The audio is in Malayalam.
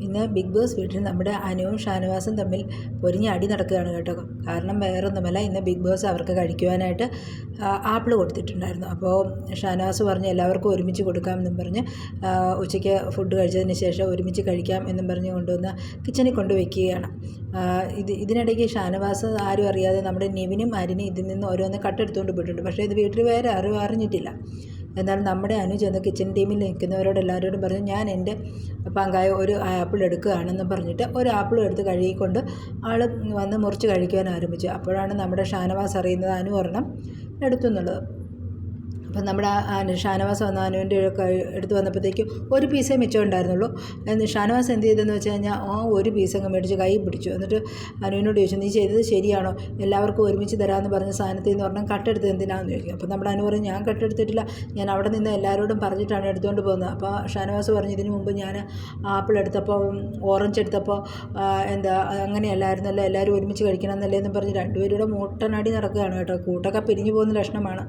ഇന്ന് ബിഗ് ബോസ് വീട്ടിൽ നമ്മുടെ അനുവും ഷാനവാസും തമ്മിൽ പൊരിഞ്ഞ അടി നടക്കുകയാണ് കേട്ടോ. കാരണം വേറൊന്നുമല്ല, ഇന്ന് ബിഗ് ബോസ് അവർക്ക് കഴിക്കുവാനായിട്ട് ആപ്പിൾ കൊടുത്തിട്ടുണ്ടായിരുന്നു. അപ്പോൾ ഷാനവാസ് പറഞ്ഞ് എല്ലാവർക്കും ഒരുമിച്ച് കൊടുക്കാമെന്നും പറഞ്ഞ് ഉച്ചയ്ക്ക് ഫുഡ് കഴിച്ചതിന് ശേഷം ഒരുമിച്ച് കഴിക്കാം എന്നും പറഞ്ഞ് കൊണ്ടുവന്ന് കിച്ചണിൽ കൊണ്ടുവയ്ക്കുകയാണ്. ഇതിനിടയ്ക്ക് ഷാനവാസ് ആരും അറിയാതെ നമ്മുടെ നിവിനും അരിനും ഇതിൽ നിന്ന് ഓരോന്ന് കട്ടെടുത്തുകൊണ്ട് പോയിട്ടുണ്ട്. പക്ഷേ ഇത് വീട്ടിൽ വേറെ ആരും അറിഞ്ഞിട്ടില്ല. എന്നാൽ നമ്മുടെ അനു ചെന്ന് കിച്ചൺ ടീമിൽ നിൽക്കുന്നവരോട് എല്ലാവരോടും പറഞ്ഞു, ഞാൻ എൻ്റെ പങ്കായ ഒരു ആപ്പിൾ എടുക്കുകയാണെന്ന് പറഞ്ഞിട്ട് ഒരു ആപ്പിളും എടുത്ത് കഴുകിക്കൊണ്ട് ആൾ വന്ന് മുറിച്ച് കഴിക്കുവാൻ ആരംഭിച്ചു. അപ്പോഴാണ് നമ്മുടെ ഷാനവാസ് അറിയുന്നത് അനു ഒരെണ്ണം എടുത്തു എന്നുള്ളത്. അപ്പം നമ്മുടെ ഷാനവാസ് വന്ന അനുവിൻ്റെ എടുത്ത് വന്നപ്പോഴത്തേക്കും ഒരു പീസേ മിച്ചം ഉണ്ടായിരുന്നുള്ളൂ. ഷാനവാസ് എന്ത് ചെയ്തെന്ന് വെച്ച് കഴിഞ്ഞാൽ ഒരു പീസ് അങ്ങ് മേടിച്ച് കൈ പിടിച്ചു. എന്നിട്ട് അനുവിനോട് ചോദിച്ചു, നീ ചെയ്തത് ശരിയാണോ? എല്ലാവർക്കും ഒരുമിച്ച് തരാമെന്ന് പറഞ്ഞ സാധനത്തിൽ നിന്ന് പറഞ്ഞാൽ കട്ടെടുത്ത് എന്തിനാണെന്ന് ചോദിക്കും. അപ്പോൾ നമ്മുടെ അനു പറഞ്ഞു, ഞാൻ കട്ടെടുത്തിട്ടില്ല, ഞാൻ അവിടെ നിന്ന് എല്ലാവരോടും പറഞ്ഞിട്ടാണ് എടുത്തുകൊണ്ട് പോകുന്നത്. അപ്പോൾ ഷാനവാസ് പറഞ്ഞു, ഇതിന് മുമ്പ് ഞാൻ ആപ്പിൾ എടുത്തപ്പോൾ ഓറഞ്ച് എടുത്തപ്പോൾ അങ്ങനെയല്ലായിരുന്നല്ലോ, എല്ലാവരും ഒരുമിച്ച് കഴിക്കണം എന്നല്ലേ എന്ന് പറഞ്ഞ് രണ്ടുപേരുടെ മൂട്ടനടി നടക്കുകയാണ് കേട്ടോ. കൂട്ടൊക്കെ പിരിഞ്ഞു പോകുന്ന ലക്ഷണമാണ്.